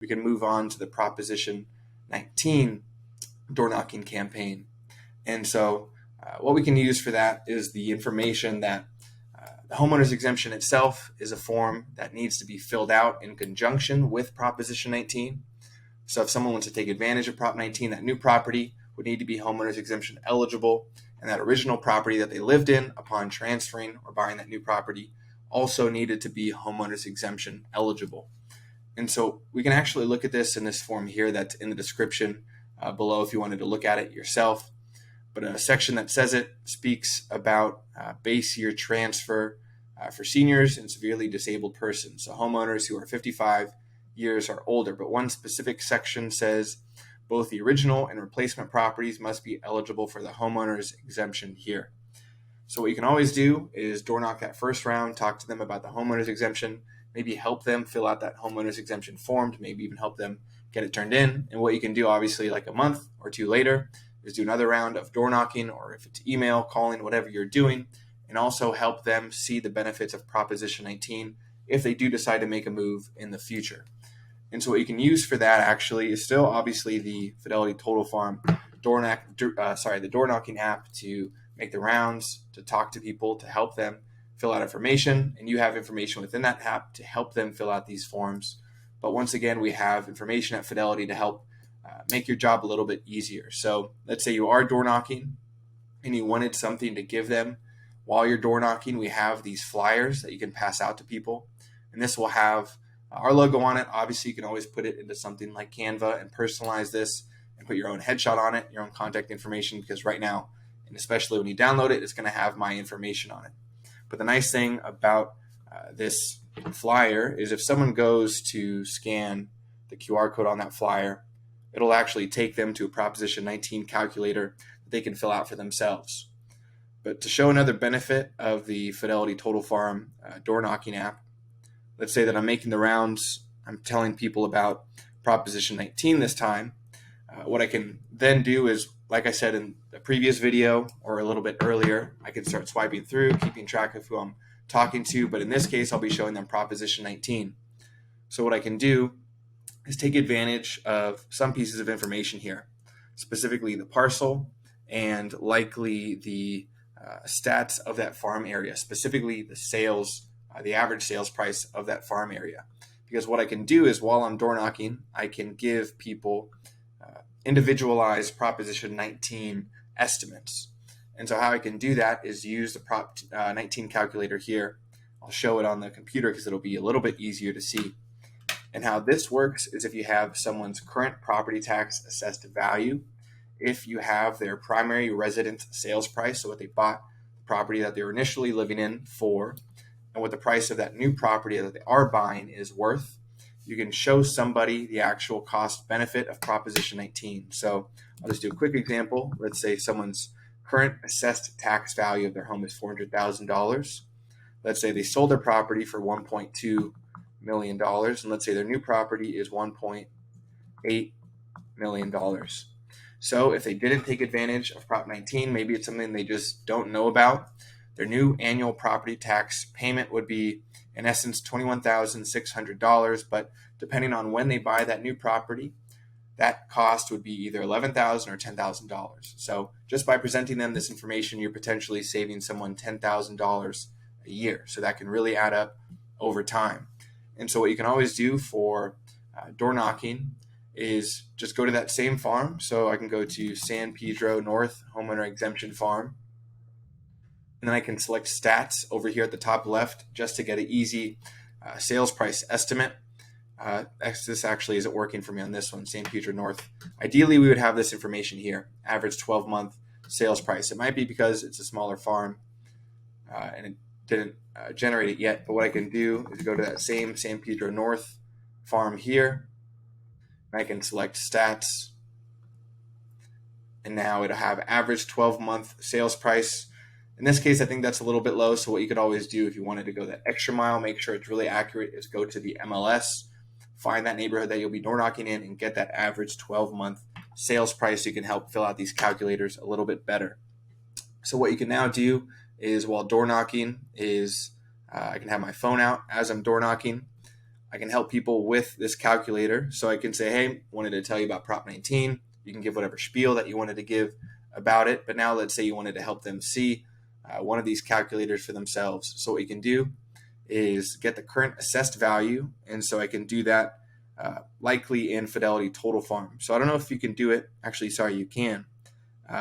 we can move on to the Proposition 19 door knocking campaign. And so what we can use for that is the information that the homeowner's exemption itself is a form that needs to be filled out in conjunction with Proposition 19. So if someone wants to take advantage of Prop 19, that new property would need to be homeowner's exemption eligible, and that original property that they lived in upon transferring or buying that new property also needed to be homeowner's exemption eligible. And so we can actually look at this in this form here that's in the description below if you wanted to look at it yourself. But a section that says it speaks about base year transfer for seniors and severely disabled persons, so homeowners who are 55 years or older. But one specific section says both the original and replacement properties must be eligible for the homeowner's exemption here. So what you can always do is door knock that first round, talk to them about the homeowner's exemption, maybe help them fill out that homeowner's exemption form, to maybe even help them get it turned in. And what you can do, obviously, like a month or two later, is do another round of door knocking, or if it's email, calling, whatever you're doing, and also help them see the benefits of Proposition 19 if they do decide to make a move in the future. And so what you can use for that actually is still obviously the Fidelity Total Farm the door knocking app to make the rounds, to talk to people, to help them fill out information, and you have information within that app to help them fill out these forms. But once again, we have information at Fidelity to help make your job a little bit easier. So let's say you are door knocking and you wanted something to give them while you're door knocking. We have these flyers that you can pass out to people, and this will have our logo on it. Obviously, you can always put it into something like Canva and personalize this and put your own headshot on it, your own contact information, because right now, and especially when you download it, it's going to have my information on it. But the nice thing about this flyer is if someone goes to scan the QR code on that flyer, it'll actually take them to a Proposition 19 calculator that they can fill out for themselves. But to show another benefit of the Fidelity Total Farm door knocking app, let's say that I'm making the rounds, I'm telling people about Proposition 19 this time. What I can then do is, like I said in the previous video or a little bit earlier, I can start swiping through, keeping track of who I'm talking to. But in this case, I'll be showing them Proposition 19. So what I can do is take advantage of some pieces of information here, specifically the parcel and likely the stats of that farm area, specifically the sales, the average sales price of that farm area. Because what I can do is while I'm door knocking, I can give people individualized Proposition 19 estimates. And so how I can do that is use the Prop 19 calculator here. I'll show it on the computer because it'll be a little bit easier to see. And how this works is if you have someone's current property tax assessed value, if you have their primary residence sales price, so what they bought the property that they were initially living in for, and what the price of that new property that they are buying is worth, you can show somebody the actual cost benefit of Proposition 19. So I'll just do a quick example. Let's say someone's current assessed tax value of their home is $400,000. Let's say they sold their property for $1.2 million, and let's say their new property is $1.8 million. So if they didn't take advantage of Prop 19, maybe it's something they just don't know about, their new annual property tax payment would be, in essence, $21,600, but depending on when they buy that new property, that cost would be either $11,000 or $10,000. So just by presenting them this information, you're potentially saving someone $10,000 a year. So that can really add up over time. And so what you can always do for door knocking is just go to that same farm. So I can go to San Pedro North Homeowner Exemption Farm. And then I can select stats over here at the top left just to get an easy sales price estimate. This actually isn't working for me on this one, San Pedro North. Ideally, we would have this information here, average 12-month sales price. It might be because it's a smaller farm and it didn't generate it yet. But what I can do is go to that same San Pedro North farm here. And I can select stats. And now it'll have average 12-month sales price. In this case, I think that's a little bit low. So what you could always do if you wanted to go that extra mile, make sure it's really accurate, is go to the MLS, find that neighborhood that you'll be door knocking in, and get that average 12-month sales price so you can help fill out these calculators a little bit better. So what you can now do is while door knocking is I can have my phone out as I'm door knocking. I can help people with this calculator. So I can say, hey, wanted to tell you about Prop 19. You can give whatever spiel that you wanted to give about it. But now let's say you wanted to help them see one of these calculators for themselves. So what you can do is get the current assessed value. And so I can do that likely in Fidelity Total Farm. So I don't know if you can do it. Actually, sorry, you can.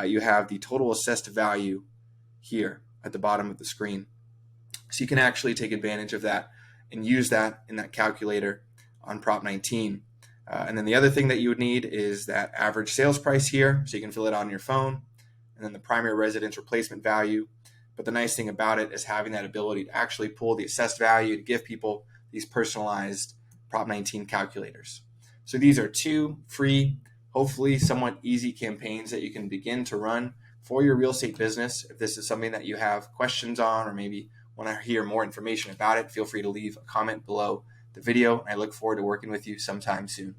You have the total assessed value here at the bottom of the screen. So you can actually take advantage of that and use that in that calculator on Prop 19. And then the other thing that you would need is that average sales price here, so you can fill it on your phone, and then the primary residence replacement value. But the nice thing about it is having that ability to actually pull the assessed value to give people these personalized Prop 19 calculators. So these are 2 free, hopefully somewhat easy campaigns that you can begin to run for your real estate business. If this is something that you have questions on, or maybe want to hear more information about it, feel free to leave a comment below the video. I look forward to working with you sometime soon.